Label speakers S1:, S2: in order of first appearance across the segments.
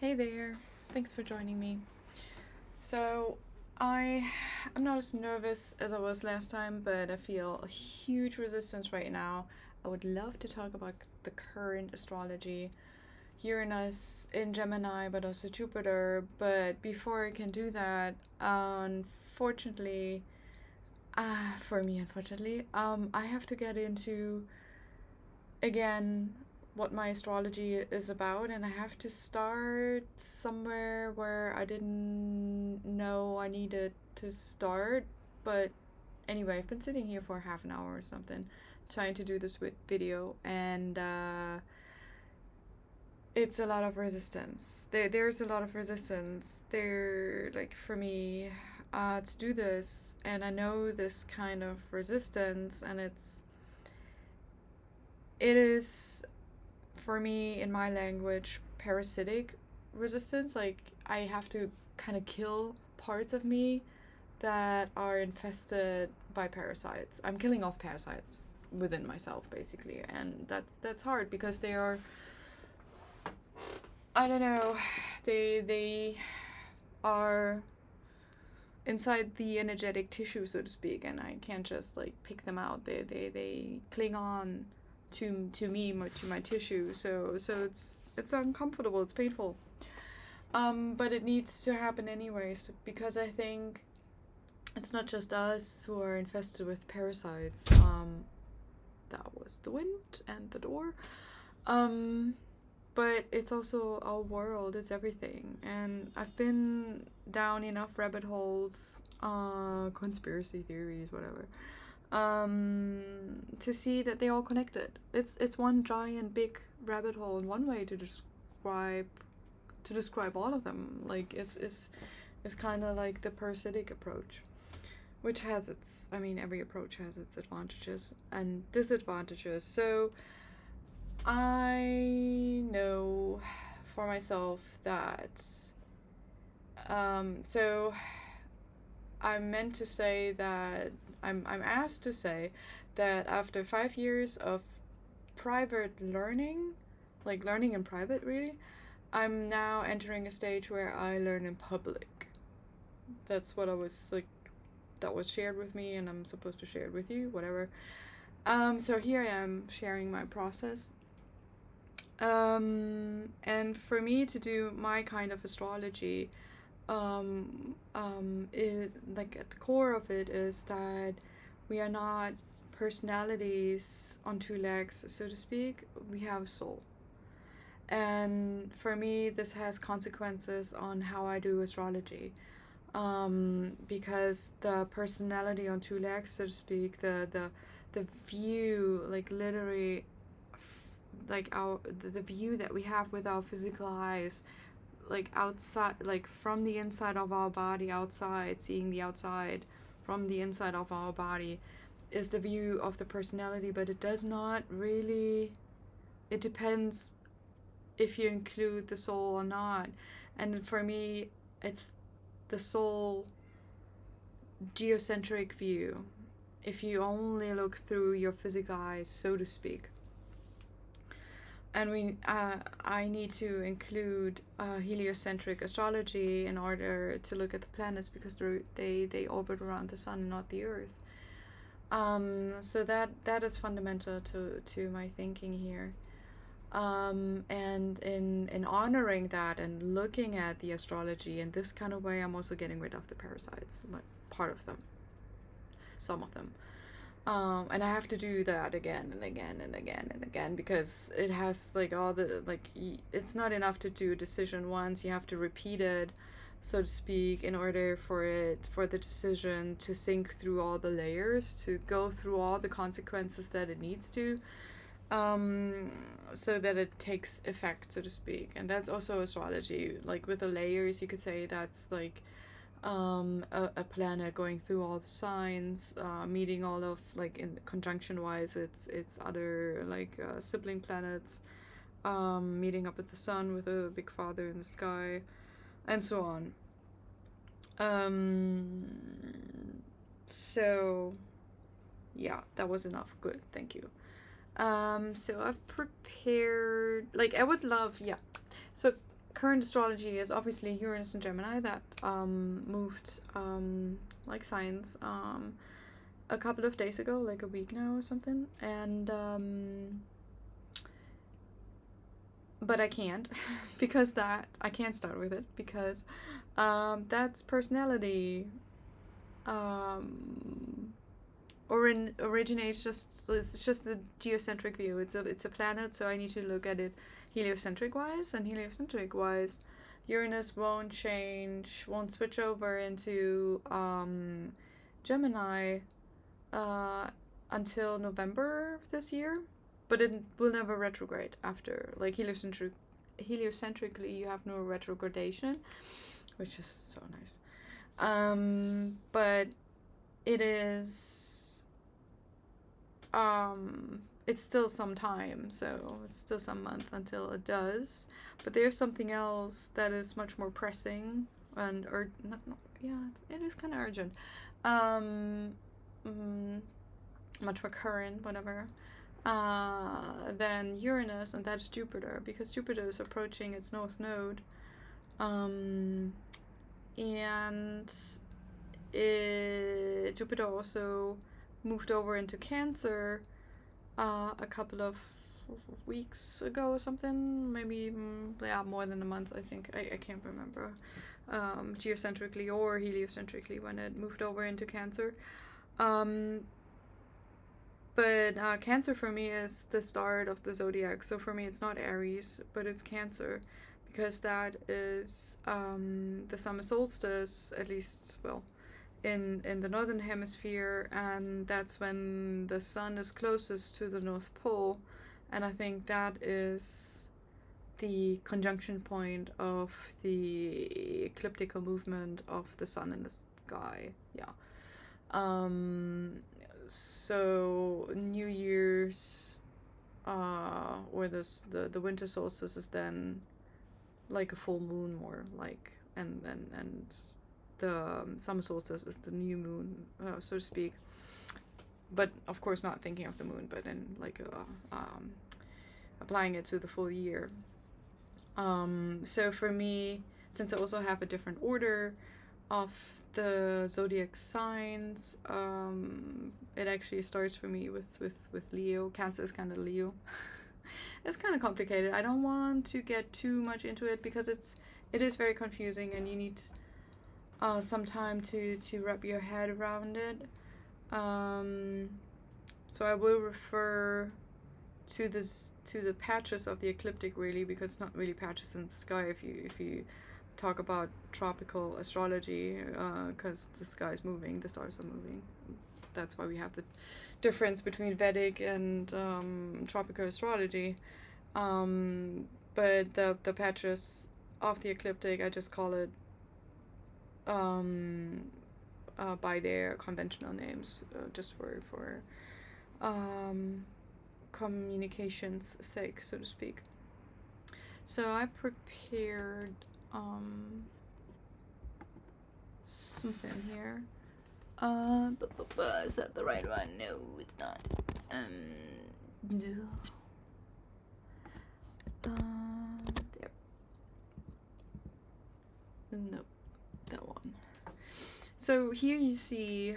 S1: Hey there, thanks for joining me. So, I'm not as nervous as I was last time, but I feel a huge resistance right now. I would love to talk about the current astrology, Uranus in Gemini, but also Jupiter. But before I can do that, unfortunately, for me, unfortunately, I have to get into again what my astrology is about, and I have to start somewhere where I didn't know I needed to start. But anyway, I've been sitting here for half an hour or something trying to do this video, and it's a lot of resistance. There's a lot of resistance there, like for me, to do this, and I know this kind of resistance, and it is for me in my language parasitic resistance. Like I have to kind of kill parts of me that are infested by parasites. I'm killing off parasites within myself basically, and that's hard because they are, I don't know, they are inside the energetic tissue, so to speak, and I can't just like pick them out. They cling on to me, to my tissue. So it's uncomfortable. It's painful. But it needs to happen anyways because I think it's not just us who are infested with parasites. That was the wind and the door. Um, but it's also our world. It's everything, and I've been down enough rabbit holes, conspiracy theories, whatever, to see that they're all connected. It's one giant big rabbit hole, and one way to describe all of them, like is kind of like the parasitic approach, which has its, I mean, every approach has its advantages and disadvantages. So I know for myself that so I'm meant to say that I'm asked to say that after 5 years of private learning, like learning in private really, I'm now entering a stage where I learn in public. That's what I was like, that was shared with me, and I'm supposed to share it with you, whatever. So here I am sharing my process. And for me to do my kind of astrology, it, like at the core of it is that we are not personalities on two legs, so to speak. We have a soul. And for me, this has consequences on how I do astrology. Because the personality on two legs, so to speak, the view, like literally, like the view that we have with our physical eyes, like outside, like from the inside of our body outside, seeing the outside from the inside of our body, is the view of the personality. But it does not really, it depends if you include the soul or not. And for me, it's the soul geocentric view, if you only look through your physical eyes, so to speak. And I need to include heliocentric astrology in order to look at the planets, because they orbit around the sun and not the Earth. So that is fundamental to my thinking here. And in honoring that and looking at the astrology in this kind of way, I'm also getting rid of the parasites, like part of them, some of them. And I have to do that again and again and again and again, because it has like all the, like, it's not enough to do a decision once. You have to repeat it, so to speak, in order for the decision to sink through all the layers, to go through all the consequences that it needs to, so that it takes effect, so to speak. And that's also astrology, like with the layers. You could say that's like a planet going through all the signs, meeting all of, like in conjunction wise, it's other like sibling planets, meeting up with the sun, with a big father in the sky, and so on. So yeah, that was enough. Good, thank you. So I've prepared, like I would love, yeah. So current astrology is obviously Uranus and Gemini that moved like signs a couple of days ago, like a week now or something, and but I can't because that I can't start with it because that's personality. Originates it's just the geocentric view. It's a planet, so I need to look at it heliocentric wise, and heliocentric wise, Uranus won't switch over into Gemini until November of this year, but it will never retrograde after. Like heliocentrically, you have no retrogradation, which is so nice. But it is it's still some time, so it's still some month until it does. But there's something else that is much more pressing and it is kind of urgent, much more current, whatever, than Uranus, and that's Jupiter, because Jupiter is approaching its north node, and Jupiter also moved over into Cancer a couple of weeks ago or something, maybe more than a month, I think. I can't remember geocentrically or heliocentrically when it moved over into Cancer. But Cancer for me is the start of the zodiac, so for me it's not Aries, but it's Cancer, because that is the summer solstice, at least, well, in the northern hemisphere, and that's when the sun is closest to the North Pole, and I think that is the conjunction point of the ecliptical movement of the sun in the sky. So New Year's or the winter solstice is then like a full moon, more like, and the summer solstice is the new moon, so to speak. But of course not thinking of the moon, but in like applying it to the full year. So for me, since I also have a different order of the zodiac signs, it actually starts for me with Leo. Cancer is kind of Leo. It's kind of complicated. I don't want to get too much into it because it is very confusing, and you need some time to wrap your head around it. So I will refer to the patches of the ecliptic, really, because it's not really patches in the sky if you talk about tropical astrology, because the sky is moving, the stars are moving. That's why we have the difference between Vedic and tropical astrology. But the patches of the ecliptic, I just call it by their conventional names, just for communication's sake, so to speak. So I prepared something here. Is that the right one? No, it's not. There. Nope, that one. So here you see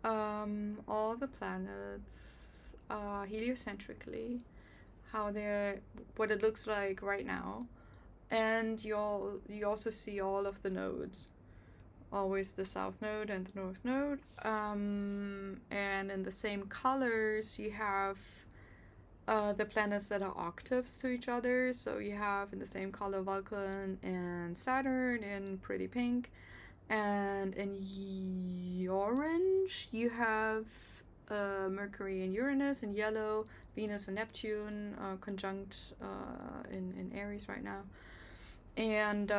S1: all the planets heliocentrically, what it looks like right now, and you also see all of the nodes, always the south node and the north node, and in the same colors you have the planets that are octaves to each other. So you have in the same color Vulcan and Saturn in pretty pink, and in orange you have Mercury and Uranus, in yellow Venus and Neptune, conjunct in Aries right now, and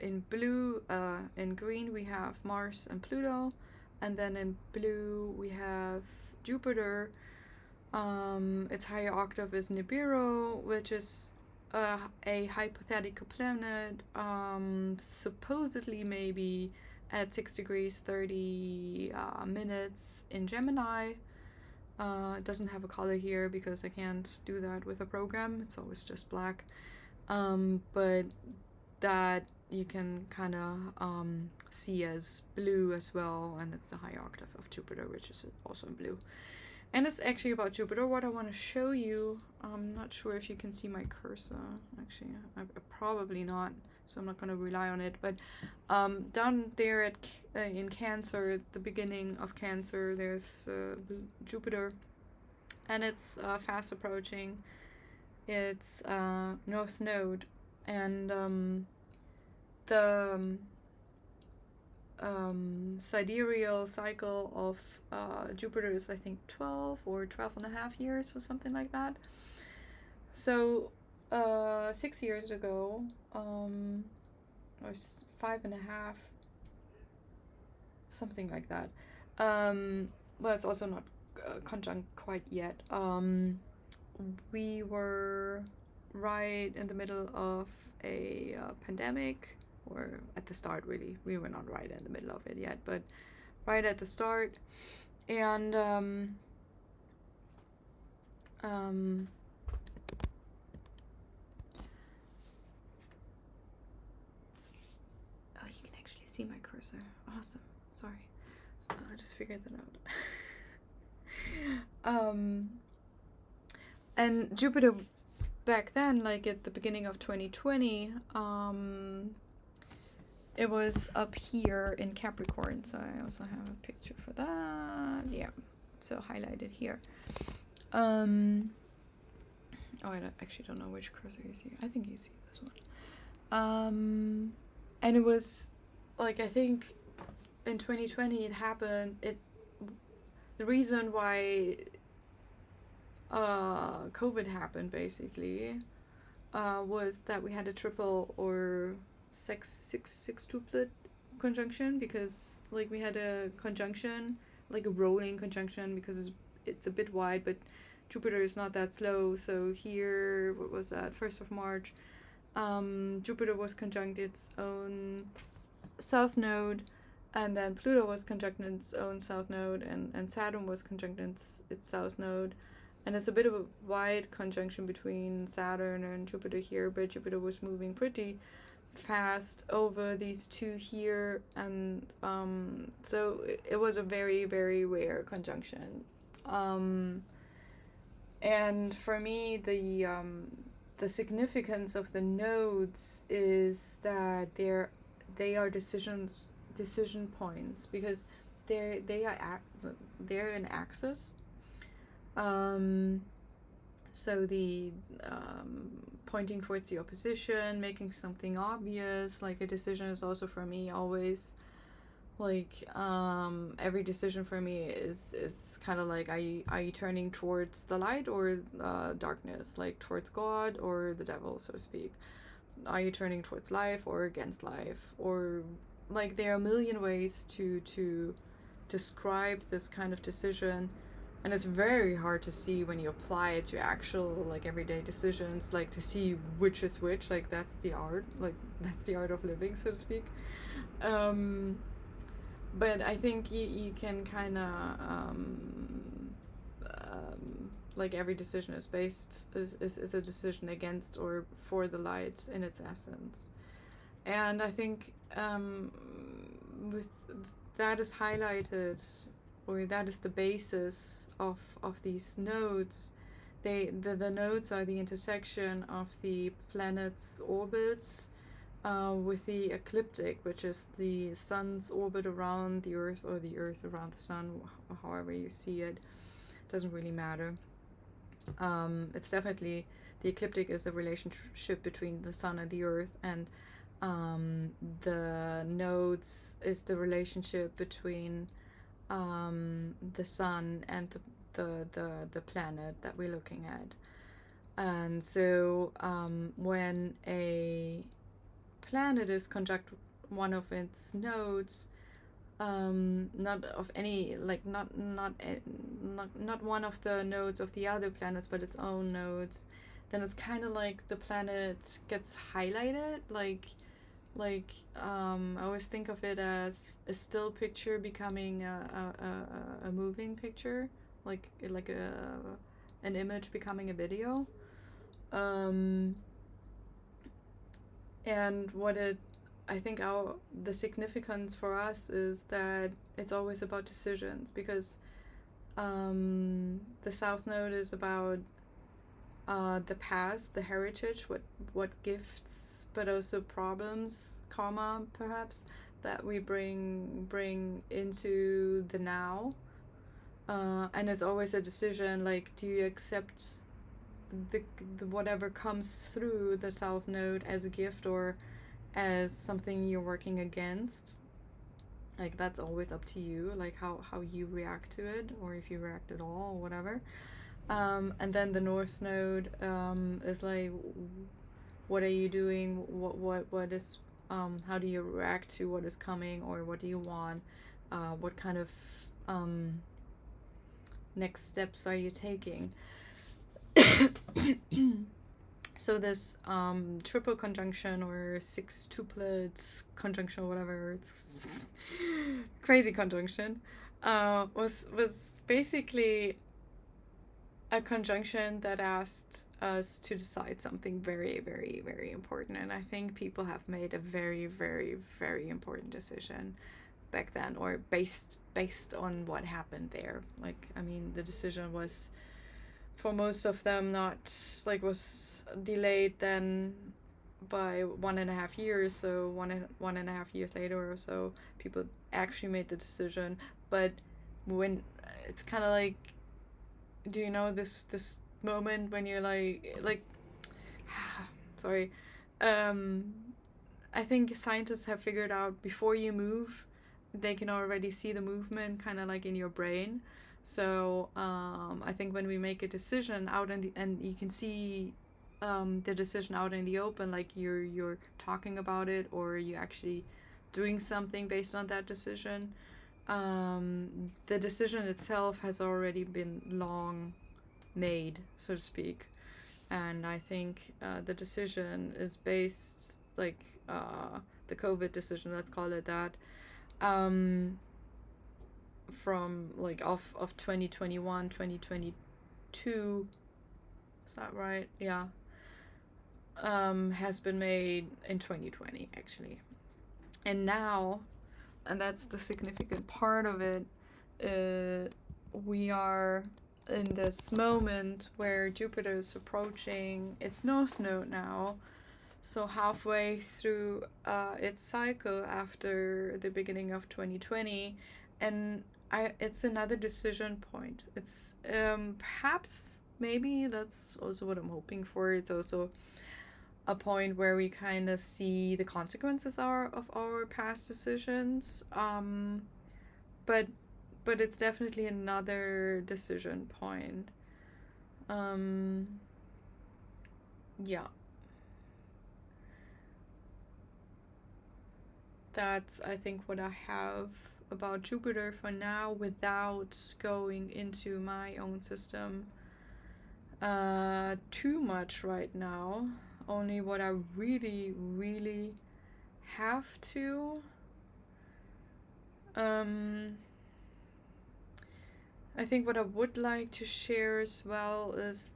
S1: in blue, in green we have Mars and Pluto, and then in blue we have Jupiter. Its higher octave is Nibiru, which is a hypothetical planet, supposedly maybe at 6 degrees 30 minutes in Gemini, It doesn't have a color here because I can't do that with a program. It's always just black. But that you can kind of see as blue as well, and it's the high octave of Jupiter, which is also in blue. And it's actually about Jupiter. What I want to show you, I'm not sure if you can see my cursor. Actually, probably not, so I'm not going to rely on it. But down there in Cancer, at the beginning of Cancer, there's Jupiter, and it's fast approaching its north node, and the sidereal cycle of Jupiter is, I think, 12 or 12 and a half years or something like that. So 6 years ago, or 5.5, something like that. Well, it's also not conjunct quite yet. We were right in the middle of a pandemic, or at the start, really. We were not right in the middle of it yet, but right at the start. And oh, you can actually see my cursor. Awesome. Sorry. I just figured that out. And Jupiter back then, like at the beginning of 2020, it was up here in Capricorn, so I also have a picture for that. Yeah, so highlighted here. Oh, I actually don't know which cursor you see. I think you see this one. And it was like, I think in 2020 it happened. The reason why COVID happened basically was that we had a triple or sextuplet conjunction, because like we had a conjunction, like a rolling conjunction, because it's a bit wide, but Jupiter is not that slow. So here, what was that, 1st of March, Jupiter was conjunct its own south node, and then Pluto was conjunct its own south node, and Saturn was conjunct its south node. And it's a bit of a wide conjunction between Saturn and Jupiter here, but Jupiter was moving pretty fast over these two here, and so it was a very, very rare conjunction. And for me, the significance of the nodes is that they are decision points, because they're in axis. So the pointing towards the opposition, making something obvious, like a decision is also for me always like every decision for me is kind of like, are you turning towards the light or darkness, like towards God or the devil, so to speak? Are you turning towards life or against life? Or like there are a million ways to describe this kind of decision. And it's very hard to see when you apply it to actual, like, everyday decisions, like, to see which is which. Like, that's the art. Like, that's the art of living, so to speak. But I think you can kind of, like, every decision is a decision against or for the light in its essence. And I think with that is highlighted, or that is the basis of these nodes. The nodes are the intersection of the planet's orbits with the ecliptic, which is the sun's orbit around the Earth, or the Earth around the sun, however you see it. Doesn't really matter. It's definitely, the ecliptic is the relationship between the sun and the Earth, and the nodes is the relationship between the sun and the planet that we're looking at. And so when a planet is conjunct one of its nodes, not of any, like not one of the nodes of the other planets, but its own nodes, then it's kind of like the planet gets highlighted, like I always think of it as a still picture becoming a moving picture, like an image becoming a video. Um, and I think the significance for us is that it's always about decisions, because the South Node is about the past, the heritage, what gifts, but also problems, karma, perhaps, that we bring into the now. And it's always a decision, like, do you accept the whatever comes through the South Node as a gift or as something you're working against? Like, that's always up to you, like how you react to it, or if you react at all, or whatever. And then the North Node is like, what are you doing? What is how do you react to what is coming, or what do you want? What kind of next steps are you taking? So this triple conjunction or sextuplets conjunction, or whatever, it's crazy conjunction, was basically a conjunction that asked us to decide something very, very, very important. And I think people have made a very, very, very important decision back then, or based on what happened there. Like, I mean, the decision was, for most of them, not like, was delayed then by 1.5 years. So 1.5 years later or so, people actually made the decision. But when it's kind of like, do you know this moment when you're like sorry, I think scientists have figured out, before you move, they can already see the movement kind of like in your brain. So I think when we make a decision out and you can see the decision out in the open, like you're talking about it, or you actually doing something based on that decision, the decision itself has already been long made, so to speak. And I think the decision is based, like the COVID decision, let's call it that, from like of 2021, 2022, is that right? Yeah. Has been made in 2020, actually. And now, and that's the significant part of it, we are in this moment where Jupiter is approaching its North Node now, so halfway through its cycle after the beginning of 2020, and it's another decision point. It's perhaps, maybe that's also what I'm hoping for. It's also a point where we kind of see the consequences of our past decisions, but it's definitely another decision point. Yeah, that's, I think, what I have about Jupiter for now, without going into my own system too much right now. Only what I really, really have to. I think what I would like to share as well is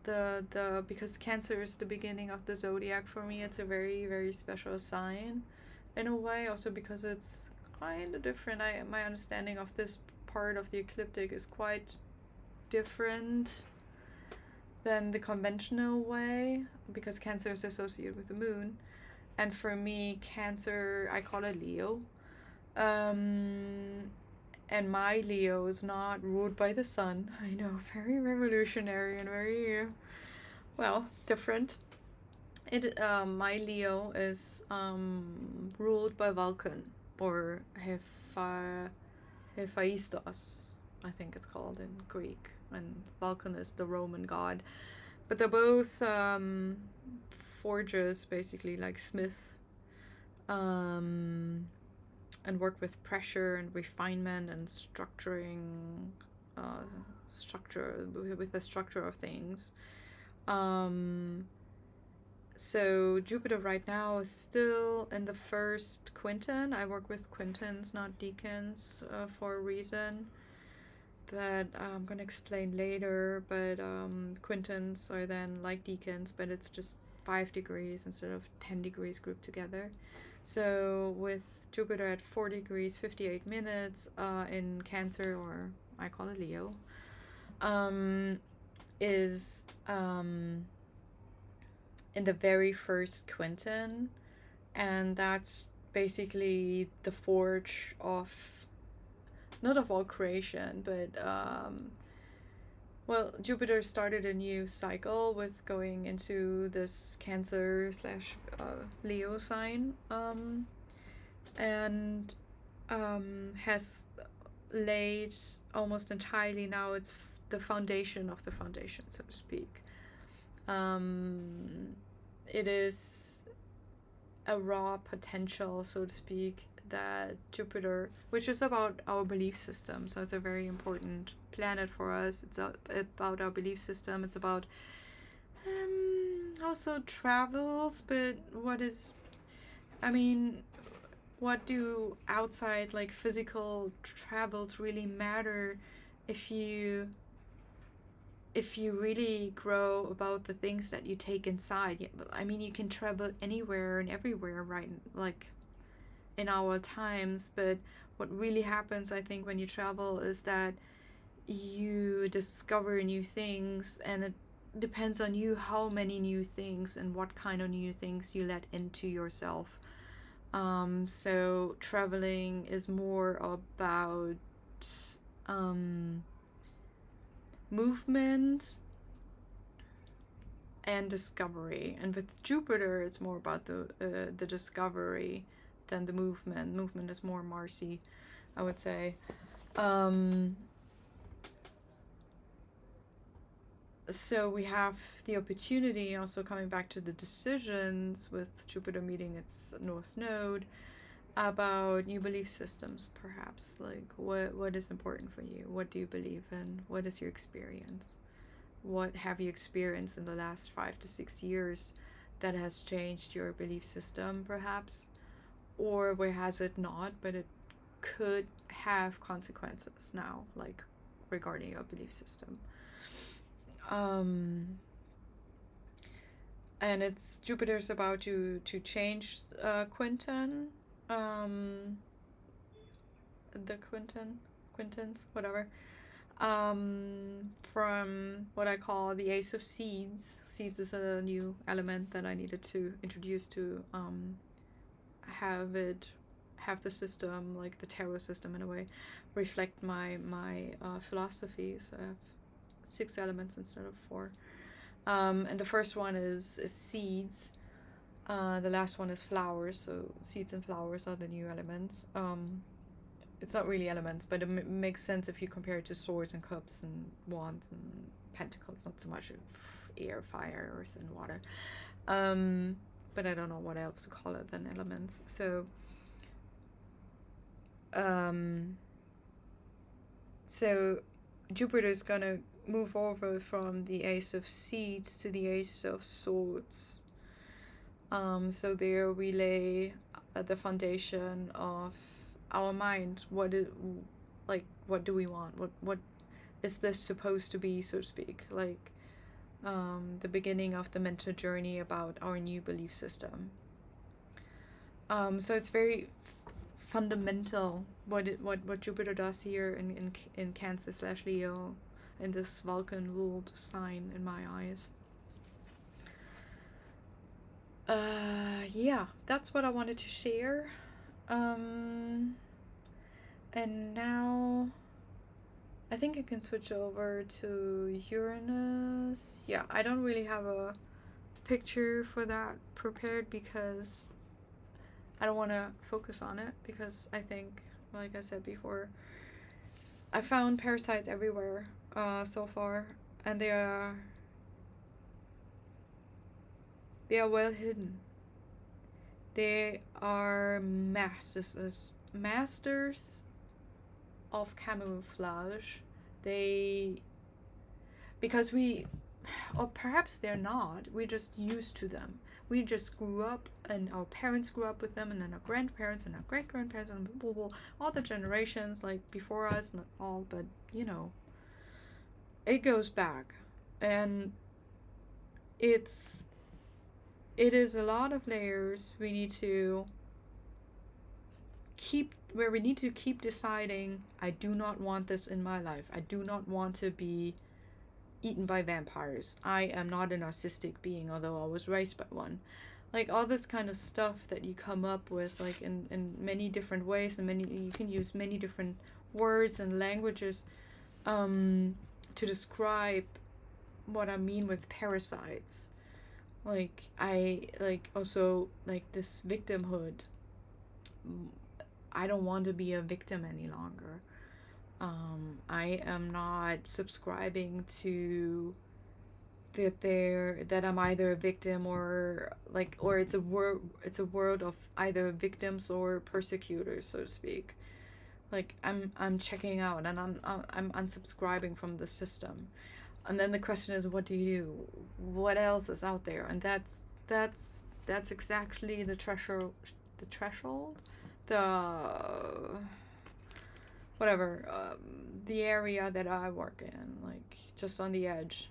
S1: the because Cancer is the beginning of the zodiac for me. It's a very, very special sign in a way, also because it's kind of different. My understanding of this part of the ecliptic is quite different than the conventional way, because Cancer is associated with the moon, and for me, Cancer, I call it Leo. And my Leo is not ruled by the sun. I know, very revolutionary and very, well, different. My Leo is ruled by Vulcan, or Hephaistos, I think it's called in Greek, and Vulcan is the Roman god. But they're both forgers, basically, like smith, and work with pressure and refinement and structuring, with the structure of things. So Jupiter right now is still in the first quinton. I work with quintons, not decans, for a reason. that I'm gonna explain later, but quintans are then like decans, but it's just 5 degrees instead of 10 degrees grouped together. So with Jupiter at 4 degrees 58 minutes in Cancer, or I call it Leo, is in the very first quintan, and that's basically the forge of, not of all creation, but well, Jupiter started a new cycle with going into this Cancer slash Leo sign, and has laid almost entirely now. It's the foundation of the foundation, so to speak. It is a raw potential, so to speak, that Jupiter, which is about our belief system, so it's a very important planet for us. It's about our belief system. It's about also travels, but what do outside, like physical travels, really matter if you really grow about the things that you take inside? I mean, you can travel anywhere and everywhere, right? Like in our times, but what really happens, I think, when you travel is that you discover new things, and it depends on you how many new things and what kind of new things you let into yourself. So traveling is more about movement and discovery, and with Jupiter it's more about the discovery than the movement. Movement is more Marcy, I would say. So we have the opportunity, also coming back to the decisions with Jupiter meeting its North Node, about new belief systems, perhaps. Like, what is important for you? What do you believe in? What is your experience? What have you experienced in the last 5 to 6 years that has changed your belief system, perhaps? Or where has it not, but it could have consequences now, like regarding your belief system. And it's Jupiter's about to change quintan, the quintans, whatever, from what I call the Ace of Seeds. Seeds is a new element that I needed to introduce to have the system, like the tarot system in a way, reflect my philosophy. So I have 6 elements instead of 4. And the first one is seeds. The last one is flowers. So seeds and flowers are the new elements. It's not really elements, but it makes sense if you compare it to swords and cups and wands and pentacles. Not so much air, fire, earth, and water. But I don't know what else to call it than elements. So so Jupiter is gonna move over from the Ace of Seeds to the Ace of Swords. So there we lay the foundation of our mind. What do we want? What is this supposed to be, so to speak? Like the beginning of the mental journey about our new belief system. So it's very fundamental what Jupiter does here in Cancer slash Leo, in this Vulcan ruled sign, in my eyes. Yeah, that's what I wanted to share. And now I think I can switch over to Uranus. Yeah, I don't really have a picture for that prepared because I don't want to focus on it, because I think, like I said before, I found parasites everywhere so far, and they are well hidden. They are masters of camouflage. Because or perhaps they're not, we're just used to them. we just grew up, and our parents grew up with them, and then our grandparents and our great grandparents and blah, blah, blah, all the generations like before us, not all, but you know, it goes back, and it is a lot of layers we need to keep deciding, I do not want this in my life. I do not want to be eaten by vampires. I am not a narcissistic being, although I was raised by one. Like all this kind of stuff that you come up with, like in many different ways, and you can use many different words and languages to describe what I mean with parasites. Like I like also like this victimhood. I don't want to be a victim any longer. I am not subscribing to that I'm either a victim or it's a world of either victims or persecutors, so to speak. Like I'm checking out, and I'm unsubscribing from the system. And then the question is, what do you do? What else is out there? And that's exactly the threshold, whatever, the area that I work in, like just on the edge,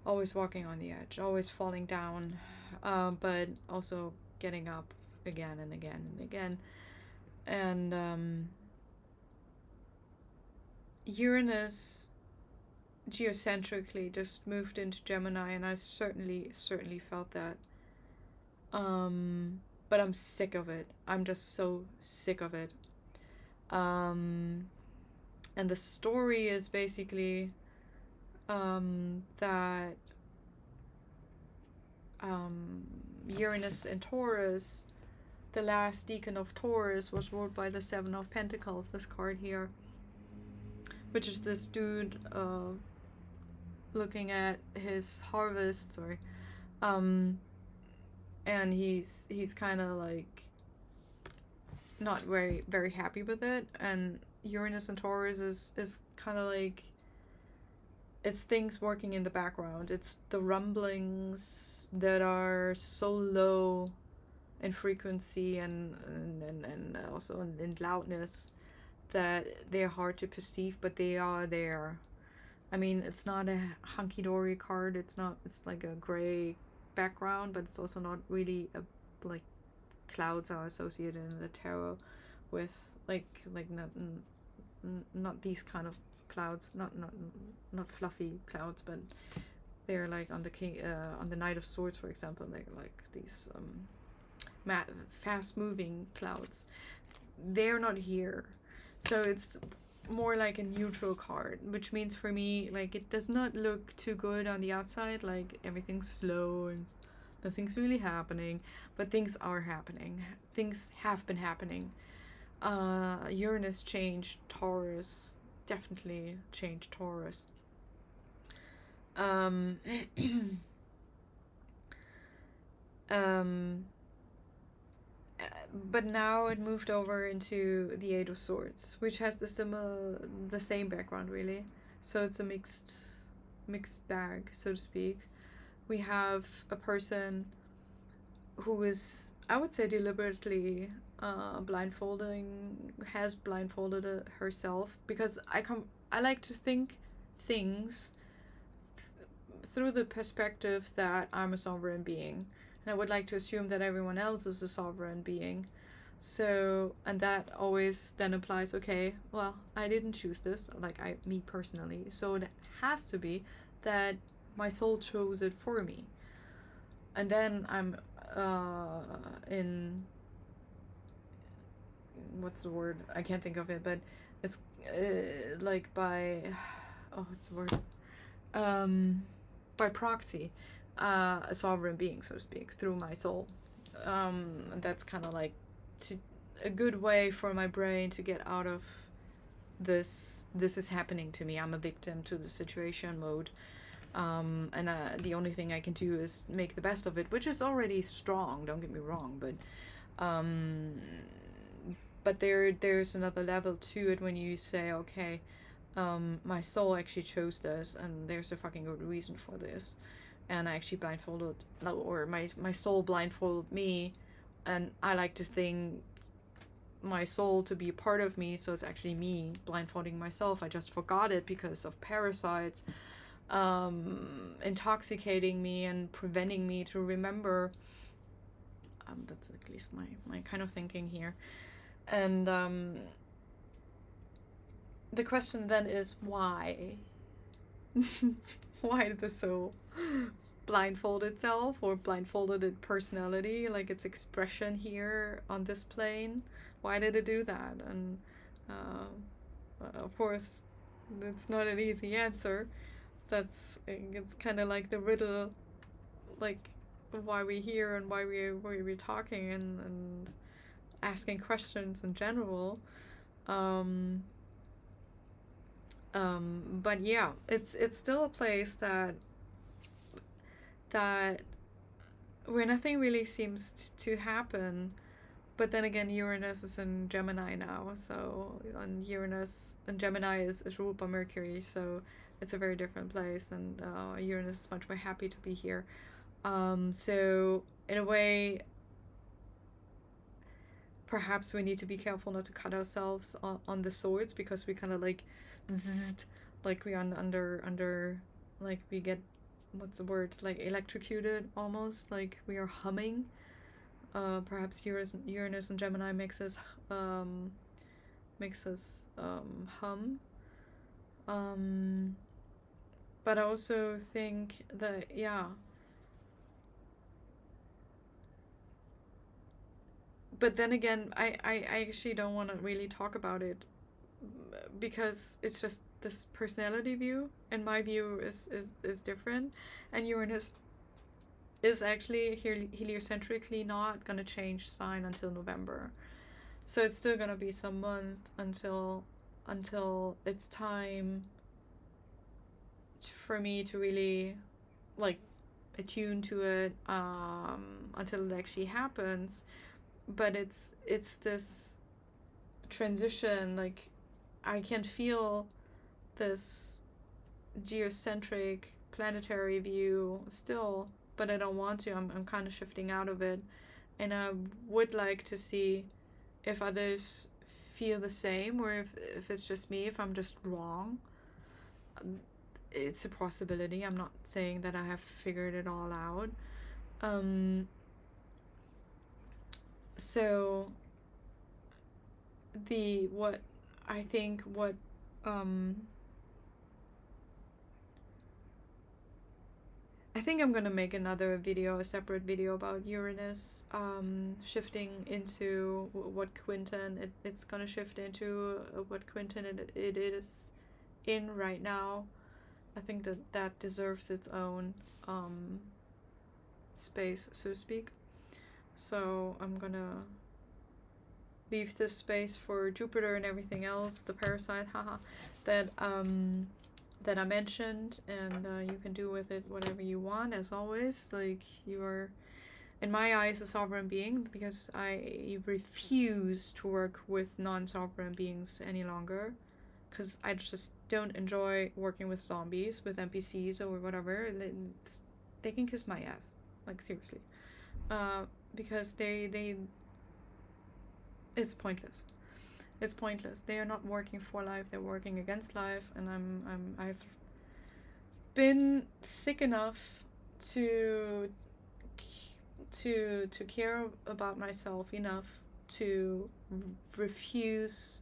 S1: always walking on the edge, always falling down, but also getting up again and again and again. And Uranus geocentrically just moved into Gemini, and I certainly felt that. But I'm sick of it. I'm just so sick of it. And the story is basically that Uranus in Taurus, the last decan of Taurus, was ruled by the Seven of Pentacles, this card here, which is this dude looking at his harvest, and he's kind of like not very happy with it. And Uranus and Taurus is kind of like, it's things working in the background. It's the rumblings that are so low in frequency and also in loudness that they're hard to perceive, but they are there. I mean, it's not a hunky-dory card. It's like a gray background, but it's also not really like clouds are associated in the tarot with like not these kind of clouds, not fluffy clouds, but they're like on the Knight of Swords, for example, like these fast moving clouds. They're not here, so it's more like a neutral card, which means for me, like, it does not look too good on the outside, like everything's slow and nothing's really happening, but things are happening. Things have been happening. Uranus changed Taurus, definitely changed Taurus. But now it moved over into the Eight of Swords, which has the same background, really. So it's a mixed bag, so to speak. We have a person who is, I would say, deliberately has blindfolded herself, because I like to think things through the perspective that I'm a sovereign being. And I would like to assume that everyone else is a sovereign being. So, and that always then implies, okay, well, I didn't choose this, like me personally. So it has to be that my soul chose it for me. And then I'm in, what's the word? I can't think of it, but it's like by, what's the word? By proxy. A sovereign being, so to speak, through my soul. And that's kind of like a good way for my brain to get out of this is happening to me, I'm a victim to the situation mode. And the only thing I can do is make the best of it, which is already strong, don't get me wrong, but there's another level to it when you say, okay, my soul actually chose this, and there's a fucking good reason for this. and I actually blindfolded, or my soul blindfolded me, and I like to think my soul to be a part of me, so it's actually me blindfolding myself. I just forgot it because of parasites intoxicating me and preventing me to remember. That's at least my kind of thinking here. And the question then is why? Why did the soul blindfold itself, or blindfolded its personality, like its expression here on this plane? Why did it do that? And of course, it's not an easy answer. It's kind of like the riddle, like why we're here and why we're talking and asking questions in general. But yeah, it's still a place that where nothing really seems to happen. But then again, Uranus is in Gemini now, so and Uranus and Gemini is ruled by Mercury, so it's a very different place, and Uranus is much more happy to be here. So in a way, perhaps we need to be careful not to cut ourselves on the swords, because we kind of like zzzt, like we are under like we get, what's the word, like electrocuted almost, like we are humming. Perhaps Uranus and Gemini makes us hum. But I also think that, yeah. But then again, I actually don't want to really talk about it, because it's just this personality view, and my view is different. And Uranus is actually heliocentrically not going to change sign until November. So it's still going to be some month until it's time for me to really like attune to it, until it actually happens. But it's this transition, like I can feel this geocentric planetary view still, but I don't want to. I'm kind of shifting out of it, and I would like to see if others feel the same, or if it's just me, if I'm just wrong. It's a possibility. I'm not saying that I have figured it all out. So what I think what I think I'm gonna make another video, a separate video about Uranus shifting into what quinton it's gonna shift into, what quinton it is in right now. I think that deserves its own space, so to speak. So I'm gonna leave this space for Jupiter and everything else, the parasite, haha, that I mentioned, and you can do with it whatever you want, as always. Like, you are, in my eyes, a sovereign being, because I refuse to work with non-sovereign beings any longer, because I just don't enjoy working with zombies, with NPCs or whatever. They can kiss my ass, like, seriously, because they it's pointless. It's pointless. They are not working for life, they're working against life, and I've been sick enough to care about myself enough to refuse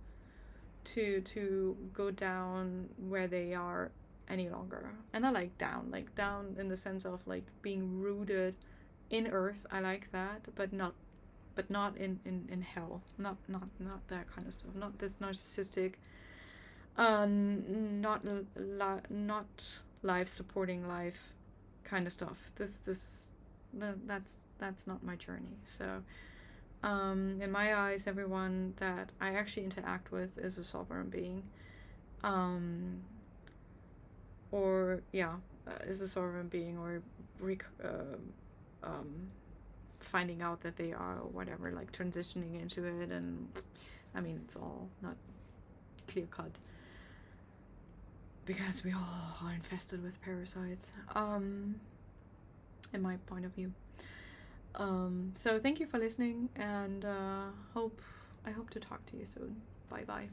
S1: to go down where they are any longer. And I like down in the sense of like being rooted in earth. I like that, but not in hell. Not that kind of stuff. Not this narcissistic, not life supporting life kind of stuff. That's not my journey. So in my eyes, everyone that I actually interact with is a sovereign being, is a sovereign being, or finding out that they are, or whatever, like transitioning into it. And I mean, it's all not clear cut, because we all are infested with parasites. in my point of view. So thank you for listening, and I hope to talk to you soon. Bye bye.